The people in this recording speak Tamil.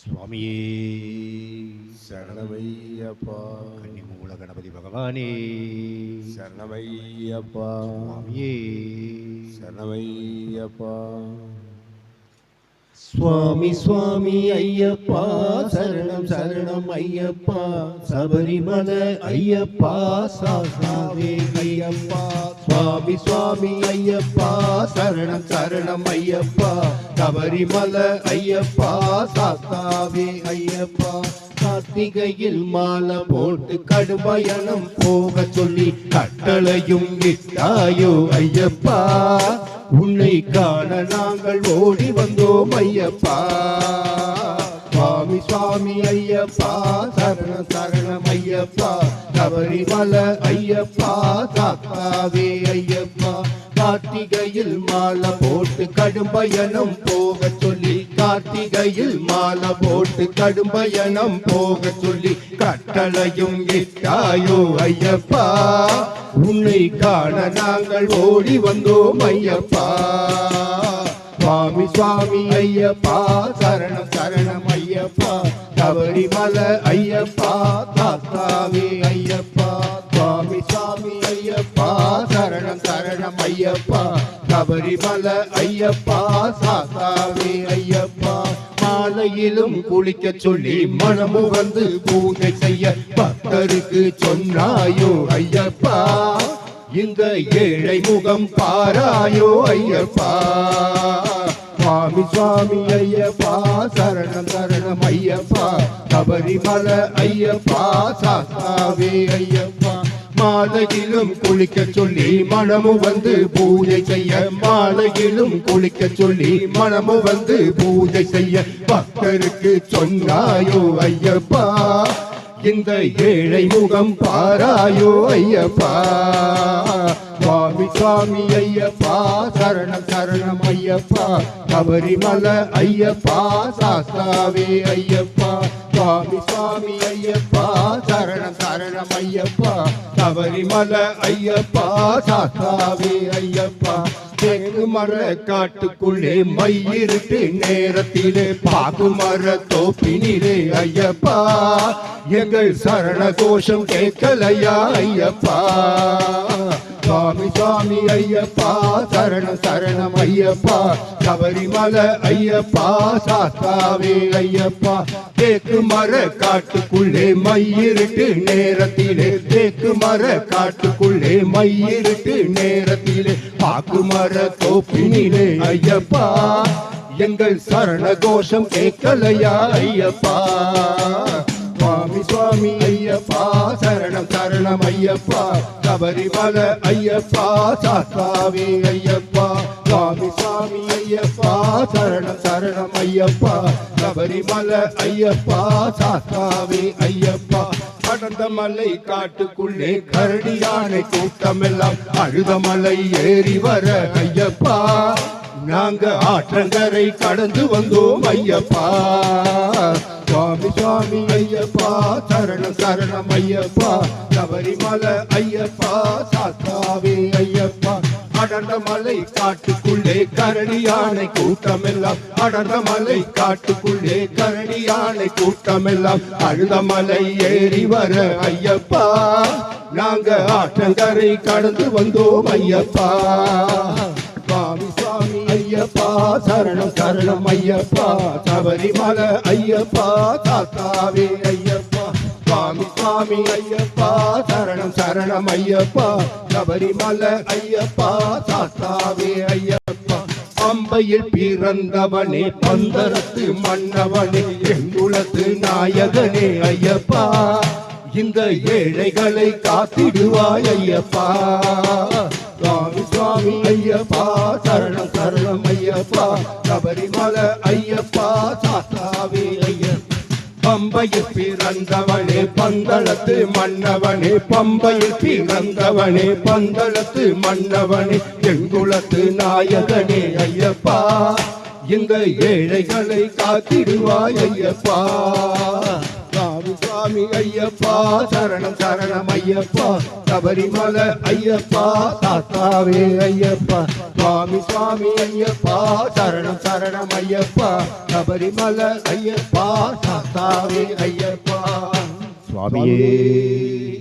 சுவாமியே சரணமையப்பா. கன்னிமூல கணபதி பகவானே சரணமையப்பா. சுவாமியே சரணமையப்பா. சுவாமி சுவாமி ஐயப்பா சரணம் சரணம் ஐயப்பா சபரிமல ஐயப்பா சாஸ்தாவே ஐயப்பா. சுவாமி சுவாமி ஐயப்பா சரணம் சரணம் ஐயப்பா சபரிமல ஐயப்பா சாஸ்தாவே ஐயப்பா. கார்த்திகையில் மாலை போட்டு கடுபயணம் போக சொல்லி கட்டளையும் இட்டாயோ ஐயப்பா. உன்னை காண நாங்கள் ஓடி வந்தோம் ஐயப்பா. சுவாமி சுவாமி ஐயப்பா சரணம் சரணம் ஐயப்பா சபரிமல ஐயப்பா சாஸ்தாவே ஐயப்பா. கார்த்திகையில் மாலை போட்டு கடும் பயணம் போக சொல்லி கார்த்திகையில் மாலை போட்டு கடும் பயணம் போக சொல்லி கட்டளையும் இட்டாயோ ஐயப்பா. உன்னை காண நாங்கள் ஓடி வந்தோம் ஐயப்பா. சுவாமி சுவாமி ஐயப்பா சரணம் சரணம் ஐயப்பா சபரிமல ஐயப்பா சாஸ்தாவே ஐயப்பா. சுவாமி சுவாமி ஐயப்பா சரணம் சரணம் ஐயப்பா சபரிமல ஐயப்பா சாஸ்தாவே ஐயப்பா. மாலையிலும் குளிக்க சொல்லி மனமு வந்து பூஜை செய்ய பக்தருக்கு சொன்னாயோ ஐயப்பா. இந்த ஏழை முகம் பாராயோ ஐயப்பா. சுவாமி சுவாமி ஐயப்பா சரணம் சரணம் ஐயப்பா சபரிமல ஐயப்பா சாஸ்தாவே ஐயப்பா. மாலையிலும் குளிக்க சொல்லி மனமு வந்து பூஜை செய்ய மாலையிலும் குளிக்க சொல்லி மனமு வந்து பூஜை செய்ய பக்தருக்கு சொன்னாயோ ஐயப்பா. இந்த ஏழை முகம் பாராயோ ஐயப்பா. சுவாமி சுவாமி ஐயப்பா சரணம் சரணம் ஐயப்பா சபரிமல ஐயப்பா சாஸ்தாவே ஐயப்பா. சுவாமி சுவாமி ஐயப்பா சரணம் சரணம் ஐயப்பா சபரிமல ஐயப்பா சாஸ்தாவே ஐயப்பா. தேக்கு மர காட்டுக்குள்ளே மையிருட்டு நேரத்திலே பாகு மர தோப்பினிலே ஐயப்பா. எங்கள் சரண கோஷம் கேட்கலையா ஐயப்பா. சுவாமி சுவாமி ஐயப்பா சரணம் சரணம் ஐயப்பா சபரிமல ஐயப்பா சாஸ்தாவே ஐயப்பா. தேக்கு மர காட்டுக்குள்ளே மையிருட்டு நேரத்திலே தேக்கு மர காட்டுக்குள்ளே மையிருட்டு நேரத்திலே பாக்கு மர தோப்பினிலே ஐயப்பா. எங்கள் சரண கோஷம் கேட்கலையா ஐயப்பா. சுவாமி சுவாமி ஐயப்பா சரணம் சரணம் ஐயப்பா சபரிமல ஐயப்பா சாஸ்தாவே ஐயப்பா. சுவாமி சுவாமி ஐயப்பா சரணம் சரணம் ஐயப்பா சபரிமல ஐயப்பா சாஸ்தாவே ஐயப்பா. அடர்ந்த மலை காட்டுக்குள்ளே கரடி யானை கூட்டமெல்லாம் அழுத மலை ஏறி வர ஐயப்பா. நாங்க ஆற்றங்கரை கடந்து வந்தோம் ஐயப்பா. சுவாமி சுவாமி ஐயப்பா சரணம் சரணம் ஐயப்பா சபரிமல ஐயப்பா சாஸ்தாவே ஐயப்பா. அடர்ந்த மலை காட்டுக்குள்ளே கரடி யானை கூட்டமெல்லாம் அடர்ந்த மலை காட்டுக்குள்ளே கரடி யானை கூட்டமெல்லாம் அழுத மலை ஏறி வர ஐயப்பா. நாங்க ஆற்றங்கரை கடந்து வந்தோம் ஐயப்பா. சுவாமி சுவாமி ஐயப்பா சரணம் சரணம் ஐயப்பா சபரிமல ஐயப்பா சாஸ்தாவே ஐயப்பா. சுவாமி சுவாமி ஐயப்பா சரணம் சரணம் ஐயப்பா சபரிமல ஐயப்பா சாஸ்தாவே ஐயப்பா. பம்பையில் பிறந்தவனே பந்தரத்து மன்னவனே எங்குலத்து நாயகனே ஐயப்பா. இந்த ஏழைகளை காத்திடுவாய் ஐயப்பா. சுவாமி சுவாமி ஐயப்பா சரணம் சரணம் ஐயப்பா சபரிமல ஐயப்பா சாஸ்தாவே ஐயப்பா. பம்பையில் பிறந்தவனே பந்தளத்து மன்னவனே பம்பையில் பிறந்தவனே பந்தளத்து மன்னவனே எங்குலத்து நாயகனே ஐயப்பா. இந்த ஏழைகளை காத்திடுவாய் ஐயப்பா. சுவாமி சுவாமி சுவாமி ஐயப்பா சரணம் சரணம் ஐயப்பா சபரிமலை ஐயப்பா தாத்தாவே ஐயப்பா சுவாமி சுவாமி ஐயப்பா சரணம் சரணம் ஐயப்பா சபரிமலை ஐயப்பா தாத்தாவே ஐயப்பா சுவாமியே